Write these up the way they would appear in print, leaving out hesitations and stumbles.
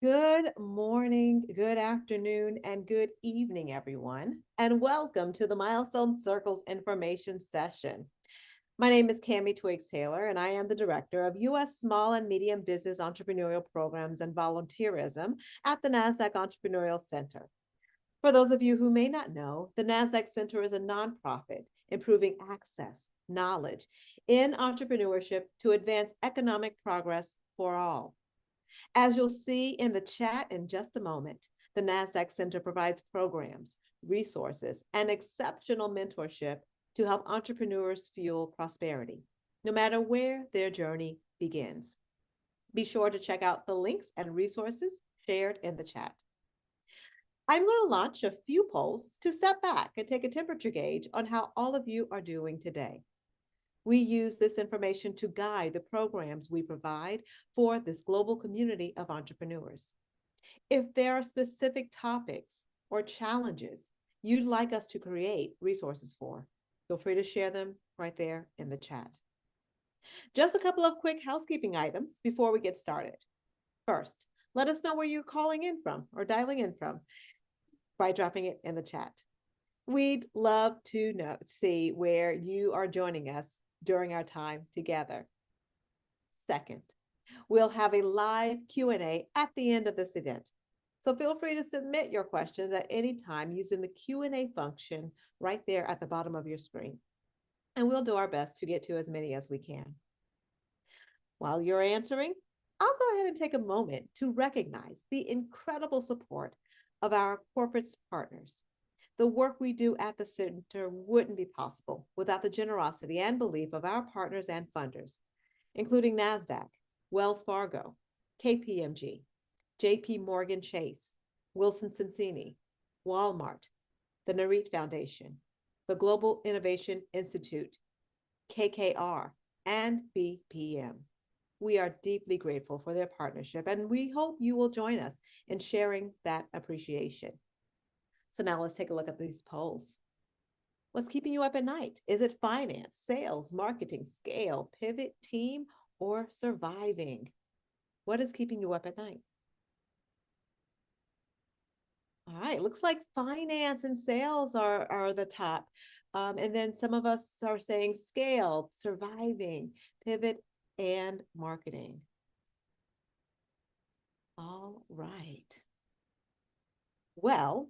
Good morning, good afternoon, and good evening, everyone, and welcome to the Milestone Circles information session. My name is Cami Twiggs Taylor, and I am the Director of U.S. Small and Medium Business Entrepreneurial Programs and Volunteerism at the Nasdaq Entrepreneurial Center. For those of you who may not know, the Nasdaq Center is a nonprofit improving access, knowledge in entrepreneurship to advance economic progress for all. As you'll see in the chat in just a moment, the NASDAQ Center provides programs, resources, and exceptional mentorship to help entrepreneurs fuel prosperity, no matter where their journey begins. Be sure to check out the links and resources shared in the chat. I'm going to launch a few polls to step back and take a temperature gauge on how all of you are doing today. We use this information to guide the programs we provide for this global community of entrepreneurs. If there are specific topics or challenges you'd like us to create resources for, feel free to share them right there in the chat. Just a couple of quick housekeeping items before we get started. First, let us know where you're calling in from or dialing in from by dropping it in the chat. We'd love to see where you are joining us during our time together. Second, we'll have a live Q&A at the end of this event. So feel free to submit your questions at any time using the Q&A function right there at the bottom of your screen. And we'll do our best to get to as many as we can. While you're answering, I'll go ahead and take a moment to recognize the incredible support of our corporate partners. The work we do at the center wouldn't be possible without the generosity and belief of our partners and funders, including NASDAQ, Wells Fargo, KPMG, JP Morgan Chase, Wilson Sonsini, Walmart, the Nareet Foundation, the Global Innovation Institute, KKR, and BPM. We are deeply grateful for their partnership, and we hope you will join us in sharing that appreciation. So now let's take a look at these polls. What's keeping you up at night? Is it finance, sales, marketing, scale, pivot, team, or surviving? What is keeping you up at night? All right, looks like finance and sales are the top. And then some of us are saying scale, surviving, pivot, and marketing. All right. Well,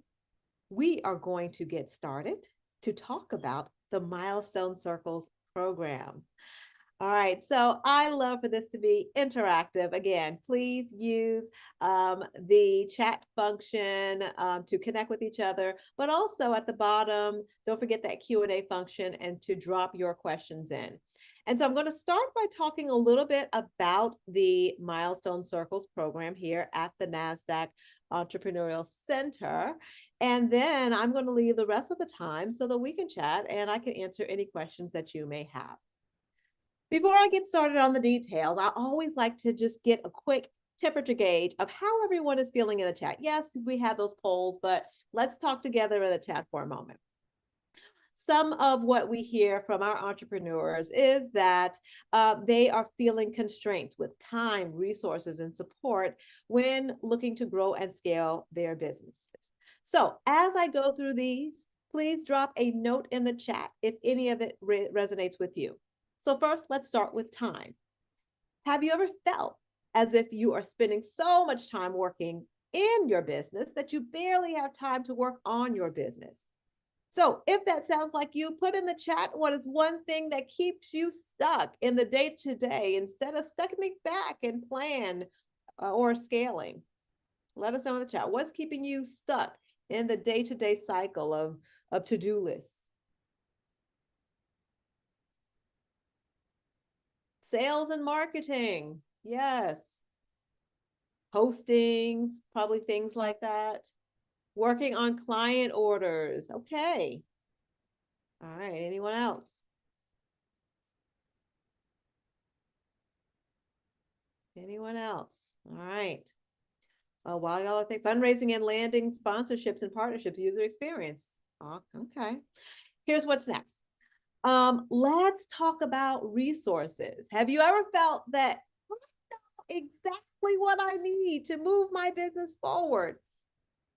we are going to get started to talk about the Milestone Circles program. All right, so I love for this to be interactive. Again, please use the chat function to connect with each other, but also at the bottom, don't forget that Q&A function and to drop your questions in. And so I'm going to start by talking a little bit about the Milestone Circles program here at the NASDAQ Entrepreneurial Center. And then I'm going to leave the rest of the time so that we can chat and I can answer any questions that you may have. Before I get started on the details, I always like to just get a quick temperature gauge of how everyone is feeling in the chat. Yes, we have those polls, but let's talk together in the chat for a moment. Some of what we hear from our entrepreneurs is that they are feeling constraints with time, resources, and support when looking to grow and scale their businesses. So as I go through these, please drop a note in the chat if any of it resonates with you. So first, let's start with time. Have you ever felt as if you are spending so much time working in your business that you barely have time to work on your business? So if that sounds like you, put in the chat what is one thing that keeps you stuck in the day-to-day instead of stepping back and plan or scaling. Let us know in the chat. What's keeping you stuck in the day-to-day cycle of to-do lists? Sales and marketing. Yes. Postings, probably things like that. Working on client orders. Okay. All right. Anyone else? Anyone else? All right. While y'all think fundraising and landing sponsorships and partnerships, user experience. Okay. Here's what's next. Let's talk about resources. Have you ever felt that I don't know exactly exactly what I need to move my business forward.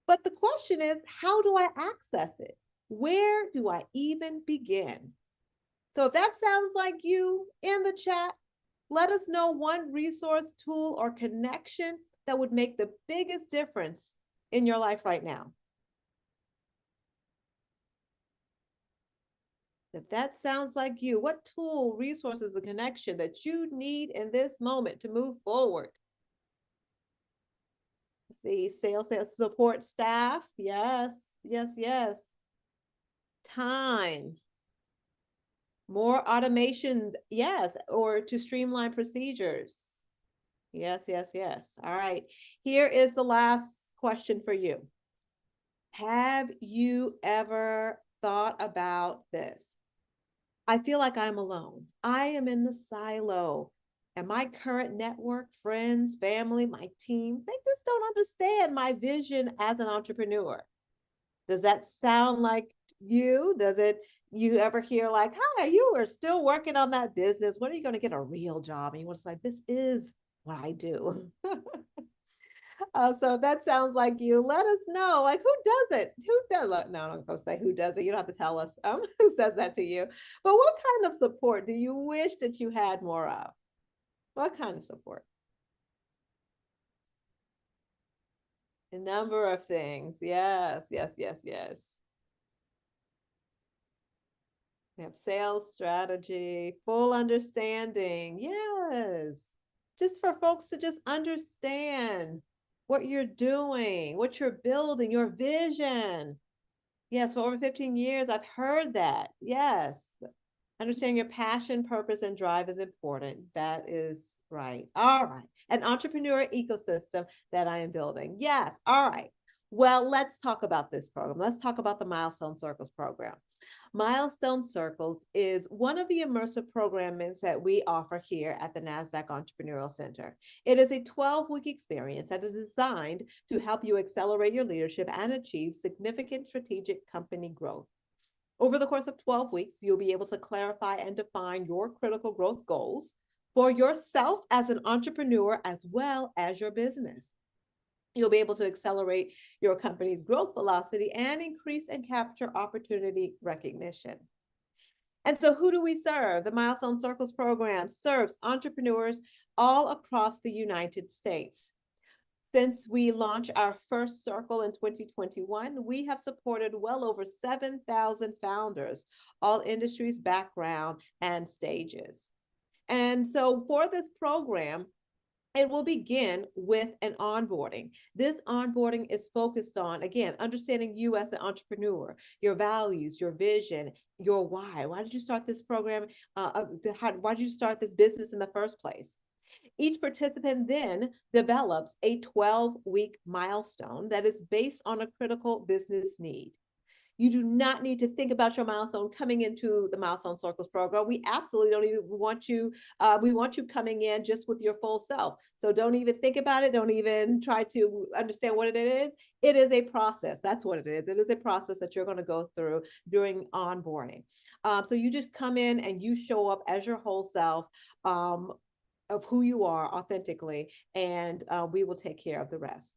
But the question is, how do I access it? Where do I even begin? So if that sounds like you, in the chat, let us know one resource, tool, or connection that would make the biggest difference in your life right now. If that sounds like you, what tool, resources, or connection that you need in this moment to move forward? Let's see, sales support staff. Yes, yes, yes. Time. More automations. Yes, or to streamline procedures. Yes, yes, yes. All right. Here is the last question for you. Have you ever thought about this? I feel like I'm alone. I am in the silo. And my current network, friends, family, my team, they just don't understand my vision as an entrepreneur. Does that sound like you? Does it, you ever hear like, hi, you are still working on that business. When are you going to get a real job? And you want to say, this is what I do. So that sounds like you. Let us know, like, who does it? Who does it? No, I'm not going to say who does it. You don't have to tell us who says that to you. But what kind of support do you wish that you had more of? What kind of support? A number of things. Yes, yes, yes, yes. We have sales strategy, full understanding. Yes. Just for folks to just understand what you're doing, what you're building, your vision. Yes, for over 15 years, I've heard that. Yes. Understanding your passion, purpose, and drive is important. That is right. All right. An entrepreneur ecosystem that I am building. Yes. All right. Well, let's talk about this program. Let's talk about the Milestone Circles program. Milestone Circles is one of the immersive programs that we offer here at the Nasdaq Entrepreneurial Center. It is a 12-week experience that is designed to help you accelerate your leadership and achieve significant strategic company growth. Over the course of 12 weeks, you'll be able to clarify and define your critical growth goals for yourself as an entrepreneur as well as your business. You'll be able to accelerate your company's growth velocity and increase and capture opportunity recognition. And so who do we serve? The Milestone Circles program serves entrepreneurs all across the United States. Since we launched our first circle in 2021, we have supported well over 7,000 founders, all industries, background, and stages. And so for this program, it will begin with an onboarding. This onboarding is focused on, again, understanding you as an entrepreneur, your values, your vision, your why. Why did you start this program? Why did you start this business in the first place? Each participant then develops a 12-week milestone that is based on a critical business need. You do not need to think about your milestone coming into the Milestone Circles program. We absolutely don't even want you, we want you coming in just with your full self. So don't even think about it. Don't even try to understand what it is. It is a process. That's what it is. It is a process that you're going to go through during onboarding. So you just come in and you show up as your whole self. Of who you are authentically, and we will take care of the rest.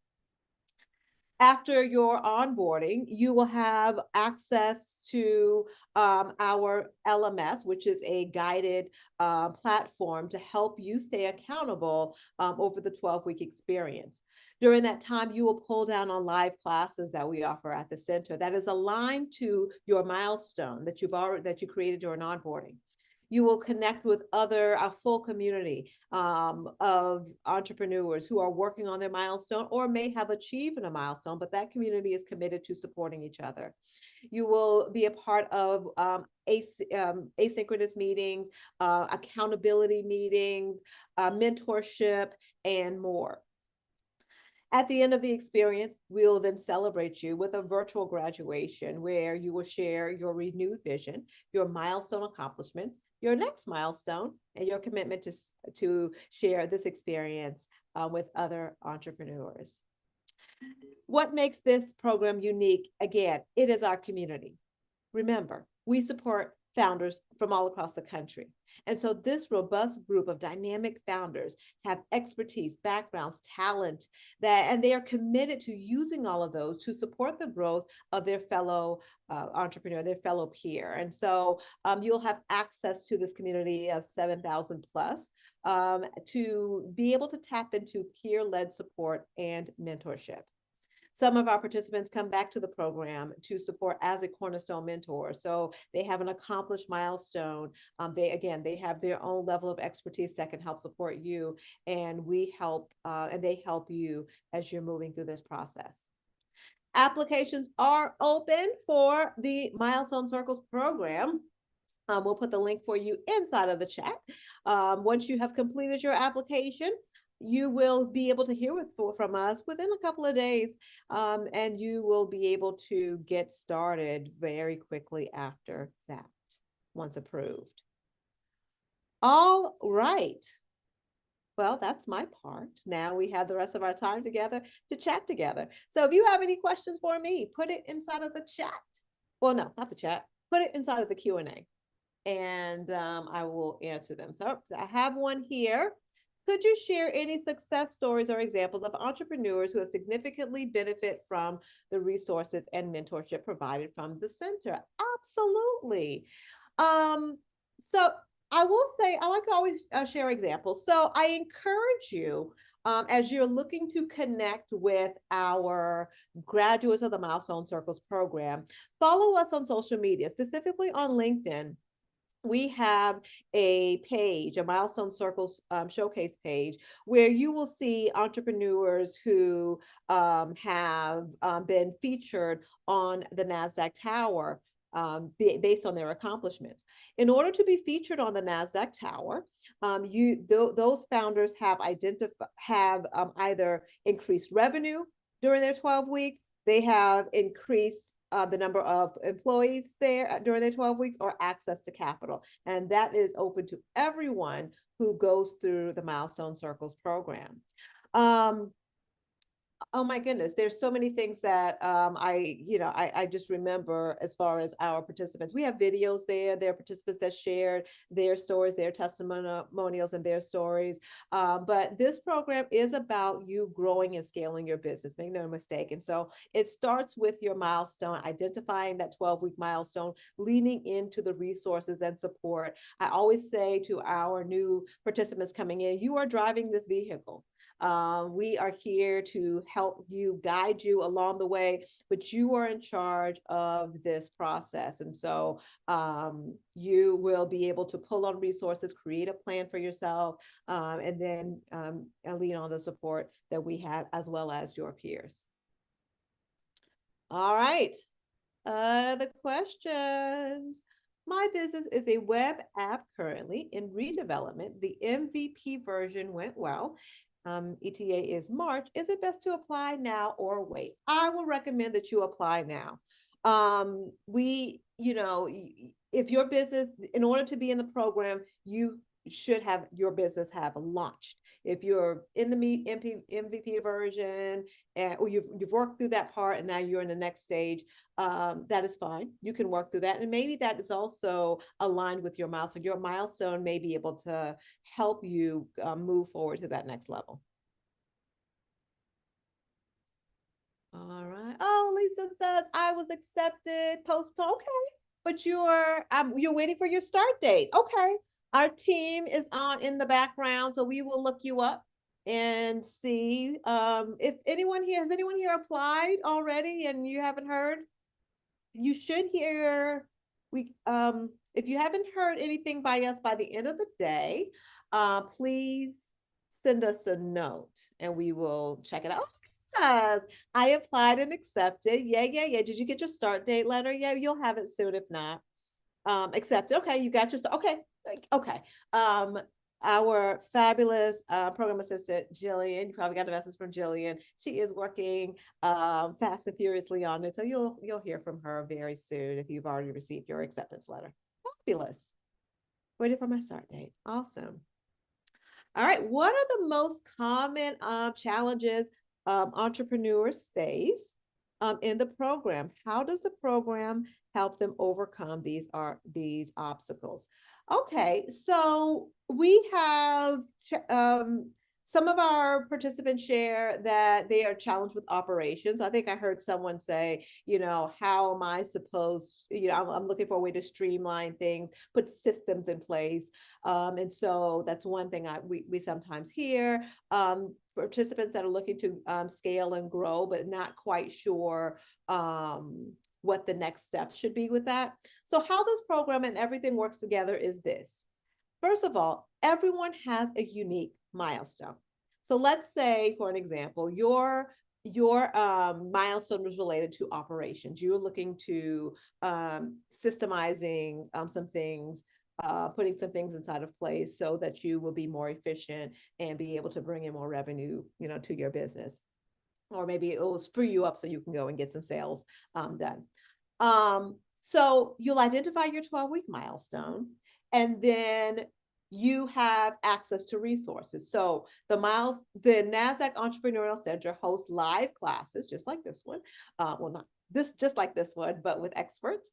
After your onboarding, you will have access to our LMS, which is a guided platform to help you stay accountable over the 12-week experience. During that time, you will pull down on live classes that we offer at the center that is aligned to your milestone that you created during onboarding. You will connect with a full community of entrepreneurs who are working on their milestone or may have achieved a milestone, but that community is committed to supporting each other. You will be a part of asynchronous meetings, accountability meetings, mentorship, and more. At the end of the experience, we'll then celebrate you with a virtual graduation where you will share your renewed vision, your milestone accomplishments, your next milestone, and your commitment to share this experience with other entrepreneurs. What makes this program unique? Again, it is our community. Remember, we support founders from all across the country. And so this robust group of dynamic founders have expertise, backgrounds, talent and they are committed to using all of those to support the growth of their fellow entrepreneur, their fellow peer. And so you'll have access to this community of 7,000 plus to be able to tap into peer-led support and mentorship. Some of our participants come back to the program to support as a cornerstone mentor. So they have an accomplished milestone. They have their own level of expertise that can help support you. And we help, and they help you as you're moving through this process. Applications are open for the Milestone Circles program. We'll put the link for you inside of the chat. Once you have completed your application, you will be able to hear from us within a couple of days, and you will be able to get started very quickly after that, once approved. All right. Well, that's my part. Now we have the rest of our time together to chat together. So if you have any questions for me, put it inside of the chat. Well, no, not the chat. Put it inside of the Q&A, and I will answer them. So I have one here. Could you share any success stories or examples of entrepreneurs who have significantly benefit from the resources and mentorship provided from the center? Absolutely. So I will say, I like to always share examples. So I encourage you, as you're looking to connect with our graduates of the Milestone Circles program, follow us on social media, specifically on LinkedIn. We have a page, a Milestone Circles showcase page, where you will see entrepreneurs who have been featured on the Nasdaq Tower based on their accomplishments. In order to be featured on the Nasdaq Tower, those founders have either increased revenue during their 12 weeks, they have increased the number of employees there during their 12 weeks, or access to capital. And that is open to everyone who goes through the Milestone Circles program. Oh my goodness, there's so many things that I just remember as far as our participants. We have videos there. There are participants that shared their stories, their testimonials, and their stories. But this program is about you growing and scaling your business. Make no mistake. And so it starts with your milestone, identifying that 12-week milestone, leaning into the resources and support. I always say to our new participants coming in, you are driving this vehicle. We are here to help you, guide you along the way, but you are in charge of this process. And so you will be able to pull on resources, create a plan for yourself, and then lean on the support that we have, as well as your peers. All right, the questions. My business is a web app currently in redevelopment. The MVP version went well. ETA is March. Is it best to apply now or wait? I will recommend that you apply now. If your business, in order to be in the program, you should have your business have launched. If you're in the MVP version or you've worked through that part and now you're in the next stage, that is fine. You can work through that. And maybe that is also aligned with your milestone. Your milestone may be able to help you move forward to that next level. All right. Oh, Lisa says, I was accepted, postponed. Okay. But you're waiting for your start date. Okay. Our team is on in the background, so we will look you up and see if anyone here applied already and you haven't heard. You should hear. If you haven't heard anything by us by the end of the day, please send us a note and we will check it out. Yes, I applied and accepted. Yeah. Did you get your start date letter? Yeah, you'll have it soon if not. Accepted. Okay, you got your okay. Our fabulous program assistant Jillian, you probably got a message from Jillian. She is working fast and furiously on it, so you'll hear from her very soon if you've already received your acceptance letter. Fabulous. Waiting for my start date. Awesome. All right, what are the most common challenges entrepreneurs face in the program. How does the program help them overcome these obstacles? Okay, so we have some of our participants share that they are challenged with operations. I think I heard someone say, how am I supposed, I'm looking for a way to streamline things, put systems in place. And so that's one thing we sometimes hear. Participants that are looking to scale and grow, but not quite sure what the next steps should be with that. So how this program and everything works together is this. First of all, everyone has a unique milestone. So let's say, for an example, your milestone was related to operations. You were looking to systemizing some things, putting some things inside of place so that you will be more efficient and be able to bring in more revenue, to your business. Or maybe it will free you up so you can go and get some sales done. So you'll identify your 12-week milestone, and then you have access to resources. So the Nasdaq Entrepreneurial Center hosts live classes, just like this one. Well, not this, just like this one, but with experts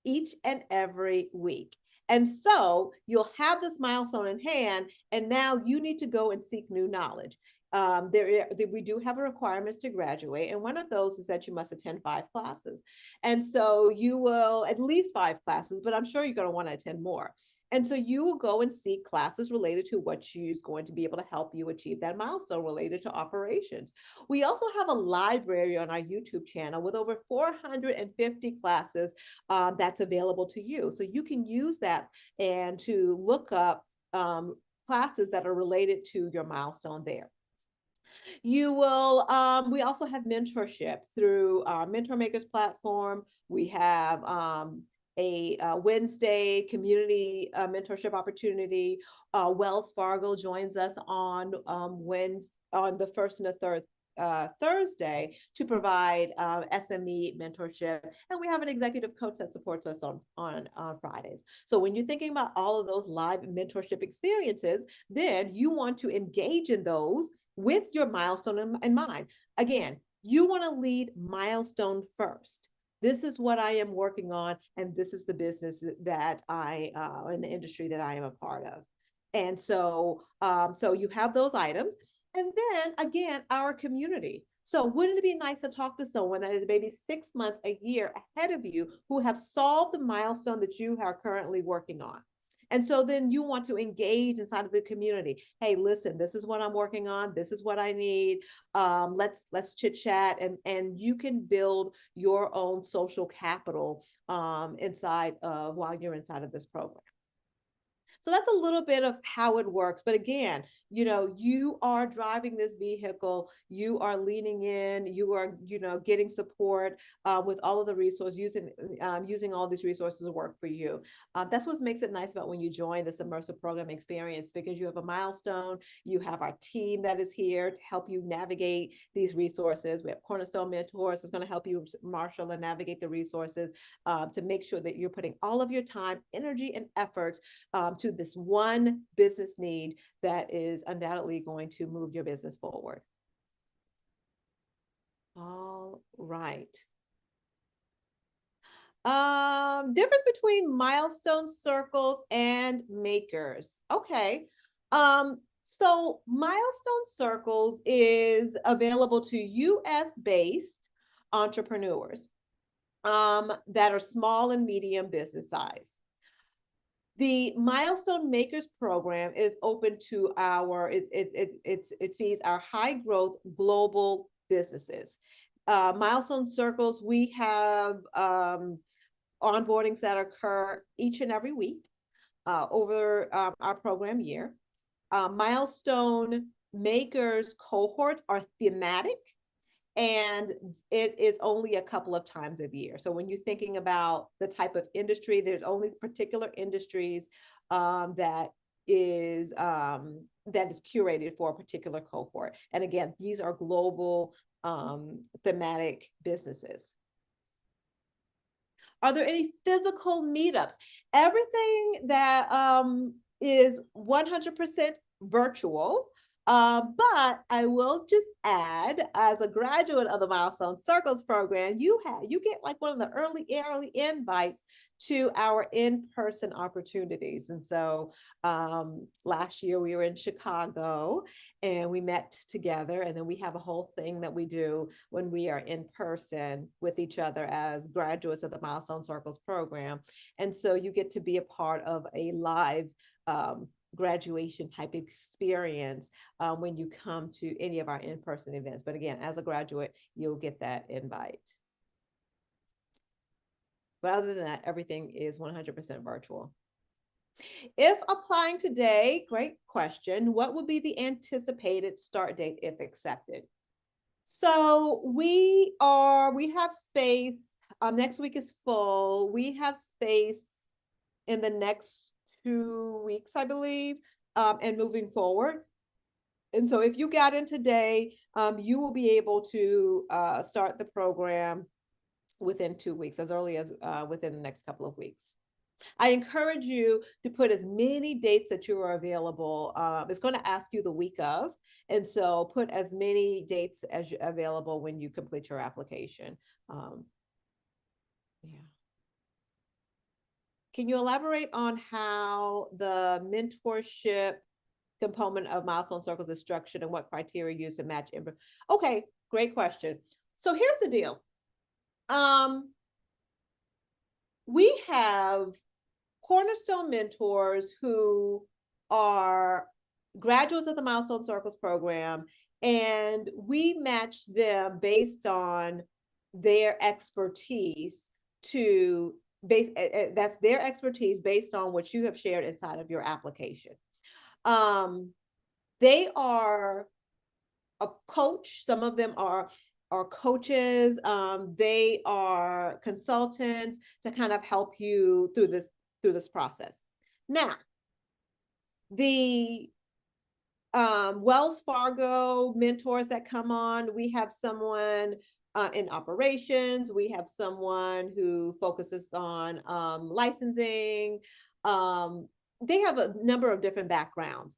each and every week. And so you'll have this milestone in hand, and now you need to go and seek new knowledge. We do have a requirements to graduate, and one of those is that you must attend 5 classes. And so you will at least 5 classes, but I'm sure you're going to want to attend more. And so you will go and seek classes related to what is going to be able to help you achieve that milestone related to operations. We also have a library on our YouTube channel with over 450 classes that's available to you. So you can use that and to look up classes that are related to your milestone there. You will, we also have mentorship through our Mentor Makers platform. We have a Wednesday community mentorship opportunity. Wells Fargo joins us on the first and the third Thursday to provide SME mentorship. And we have an executive coach that supports us on Fridays. So when you're thinking about all of those live mentorship experiences, then you want to engage in those with your milestone in mind. Again, you want to lead milestone first. This is what I am working on, and this is the business that in the industry that I am a part of. And so, so you have those items. And then again, our community. So wouldn't it be nice to talk to someone that is maybe 6 months, a year ahead of you who have solved the milestone that you are currently working on? And so then you want to engage inside of the community. Hey, listen, this is what I'm working on. This is what I need. Let's chit chat, and you can build your own social capital while you're inside of this program. So that's a little bit of how it works. But again, you are driving this vehicle, you are leaning in, you are, getting support with all of the resources, using all these resources to work for you. That's what makes it nice about when you join this immersive program experience, because you have a milestone, you have our team that is here to help you navigate these resources. We have Cornerstone Mentors that's going to help you marshal and navigate the resources to make sure that you're putting all of your time, energy, and efforts to this one business need that is undoubtedly going to move your business forward. All right. Difference between Milestone Circles and Makers. Okay. So Milestone Circles is available to US-based entrepreneurs that are small and medium business size. The Milestone Makers program is open to it feeds our high growth global businesses. Milestone Circles, we have onboardings that occur each and every week over our program year. Milestone Makers cohorts are thematic, and it is only a couple of times a year. So when you're thinking about the type of industry, there's only particular industries that is curated for a particular cohort. And again, these are global thematic businesses. Are there any physical meetups? Everything that is 100% virtual. But I will just add, as a graduate of the Milestone Circles program, you get like one of the early invites to our in-person opportunities. And so last year we were in Chicago and we met together, and then we have a whole thing that we do when we are in person with each other as graduates of the Milestone Circles program. And so you get to be a part of a live graduation type experience when you come to any of our in-person events. But again, as a graduate, you'll get that invite. But other than that, everything is 100% virtual. If applying today, great question, what would be the anticipated start date if accepted? So we have space. Next week is full. We have space in the next 2 weeks, I believe, and moving forward. And so if you got in today, you will be able to start the program within 2 weeks, as early as within the next couple of weeks. I encourage you to put as many dates that you are available. It's going to ask you the week of, and so put as many dates as you're available when you complete your application. Yeah. Can you elaborate on how the mentorship component of Milestone Circles is structured and what criteria used to match? Okay, great question. So here's the deal. We have cornerstone mentors who are graduates of the Milestone Circles program, and we match them based on their expertise that's their expertise based on what you have shared inside of your application. They are a coach. Some of them are coaches. They are consultants to kind of help you through this process. Now, the Wells Fargo mentors that come on, we have someone in operations. We have someone who focuses on licensing. They have a number of different backgrounds.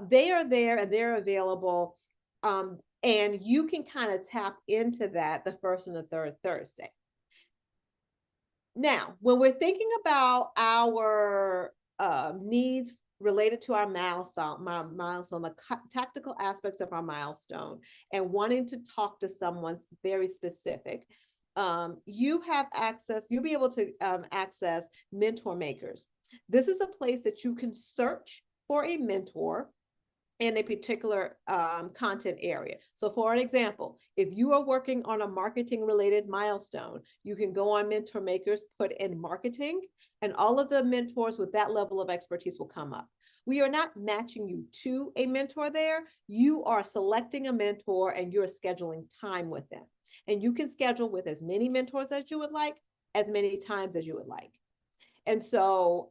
They are there and they're available. And you can kind of tap into that the first and the third Thursday. Now, when we're thinking about our needs related to our milestone, the tactical aspects of our milestone, and wanting to talk to someone very specific, you'll be able to access Mentor Makers. This is a place that you can search for a mentor in a particular content area. So for an example, if you are working on a marketing related milestone, you can go on Mentor Makers, put in marketing, and all of the mentors with that level of expertise will come up. We are not matching you to a mentor there. You are selecting a mentor and you're scheduling time with them. And you can schedule with as many mentors as you would like, as many times as you would like. And so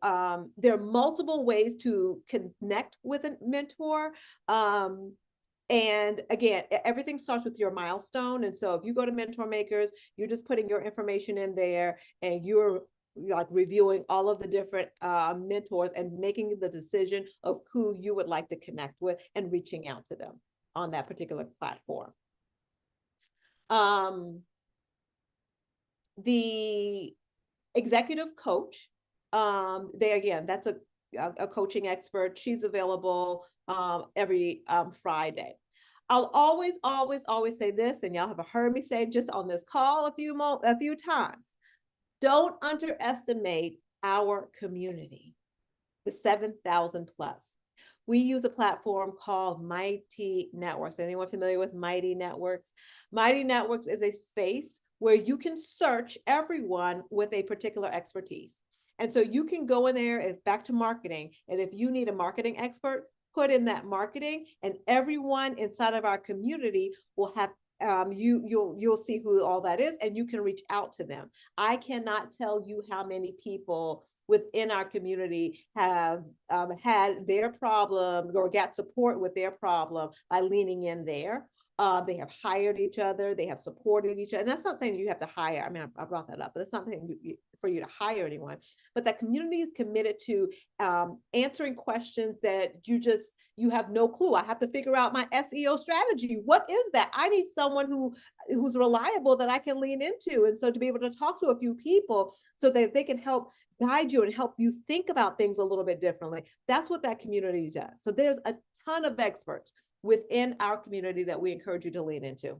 there are multiple ways to connect with a mentor. And again, everything starts with your milestone. And so if you go to Mentor Makers, you're just putting your information in there and you're like reviewing all of the different mentors and making the decision of who you would like to connect with and reaching out to them on that particular platform. The executive coach, that's a coaching expert. She's available every Friday. I'll always say this, and y'all have heard me say just on this call a few times. Don't underestimate our community, the 7,000 plus. We use a platform called Mighty Networks. Anyone familiar with Mighty Networks? Mighty Networks is a space where you can search everyone with a particular expertise. And so you can go in there and back to marketing. And if you need a marketing expert, put in that marketing, and everyone inside of our community will have you'll see who all that is, and you can reach out to them. I cannot tell you how many people within our community have had their problem or got support with their problem by leaning in there. They have hired each other. They have supported each other. And that's not saying you have to hire. I mean, I brought that up, but it's for you to hire anyone, but that community is committed to answering questions that you have no clue. I have to figure out my SEO strategy. What is that? I need someone who's reliable that I can lean into. And so to be able to talk to a few people so that they can help guide you and help you think about things a little bit differently. That's what that community does. So there's a ton of experts within our community that we encourage you to lean into.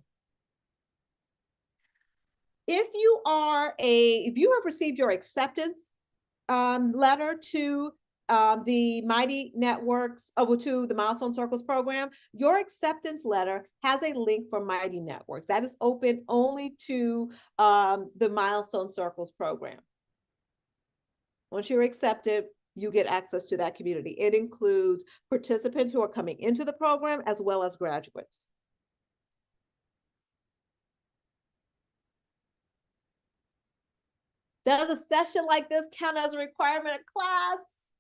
If you have received your acceptance letter to the Mighty Networks, to the Milestone Circles program, your acceptance letter has a link for Mighty Networks. That is open only to the Milestone Circles program. Once you're accepted, you get access to that community. It includes participants who are coming into the program as well as graduates. Does a session like this count as a requirement of class?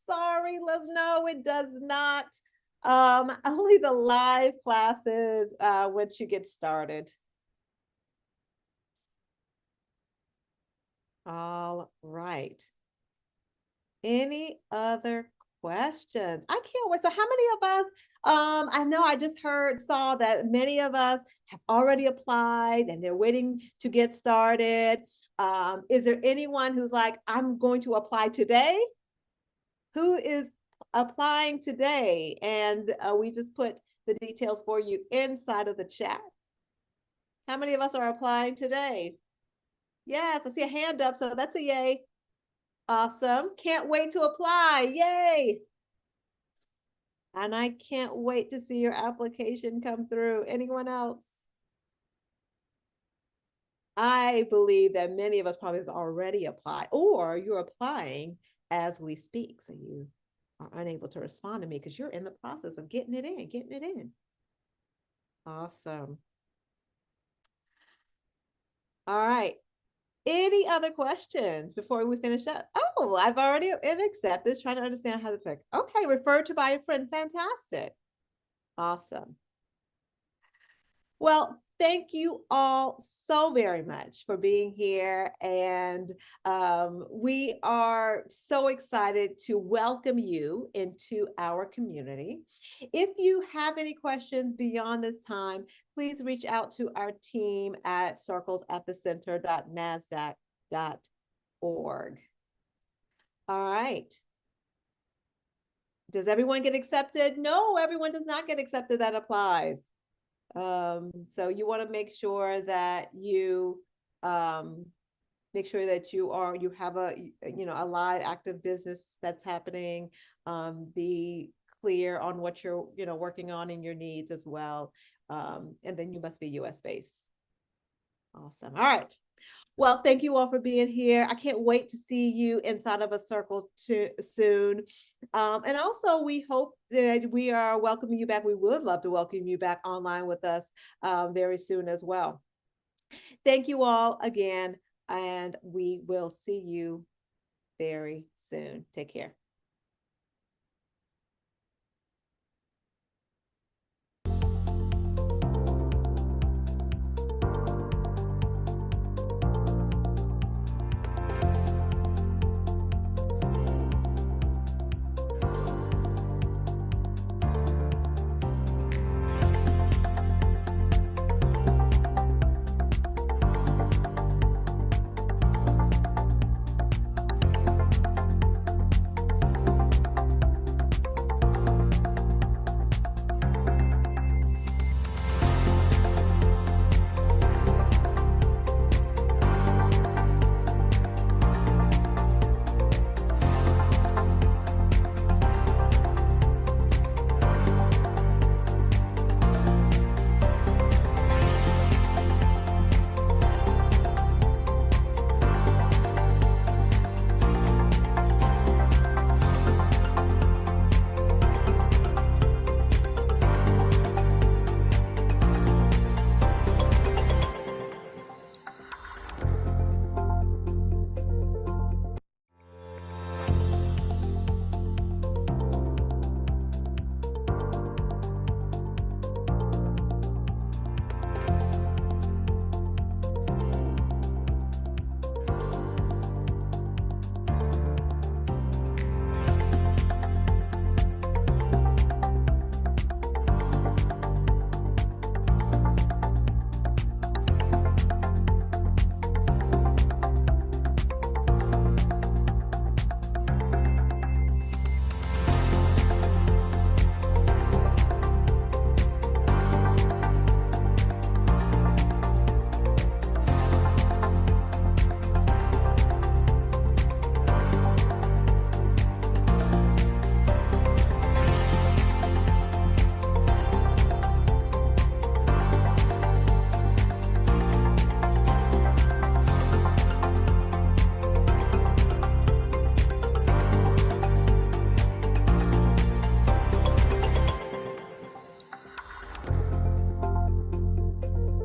Sorry, Liv, no, it does not. Only the live classes once you get started. All right. Any other questions? I can't wait. So how many of us, I know I just saw that many of us have already applied and they're waiting to get started. Is there anyone who's like, I'm going to apply today? Who is applying today? And we just put the details for you inside of the chat. How many of us are applying today? Yes, I see a hand up, so that's a yay. Awesome. Can't wait to apply. Yay. And I can't wait to see your application come through. Anyone else? I believe that many of us probably have already applied, or you're applying as we speak. So you are unable to respond to me because you're in the process of getting it in. Awesome. All right. Any other questions before we finish up? Oh, I've already accepted this, trying to understand how to pick. Okay, referred to by a friend. Fantastic. Awesome. Well, thank you all so very much for being here. And we are so excited to welcome you into our community. If you have any questions beyond this time, please reach out to our team at circlesatthecenter.nasdaq.org. All right. Does everyone get accepted? No, everyone does not get accepted that applies. So you want to make sure that you have a live active business that's happening. Be clear on what you're working on and your needs as well. And then you must be US based. Awesome. All right. Well, thank you all for being here. I can't wait to see you inside of a circle soon. And also, we hope that we are welcoming you back. We would love to welcome you back online with us very soon as well. Thank you all again, and we will see you very soon. Take care.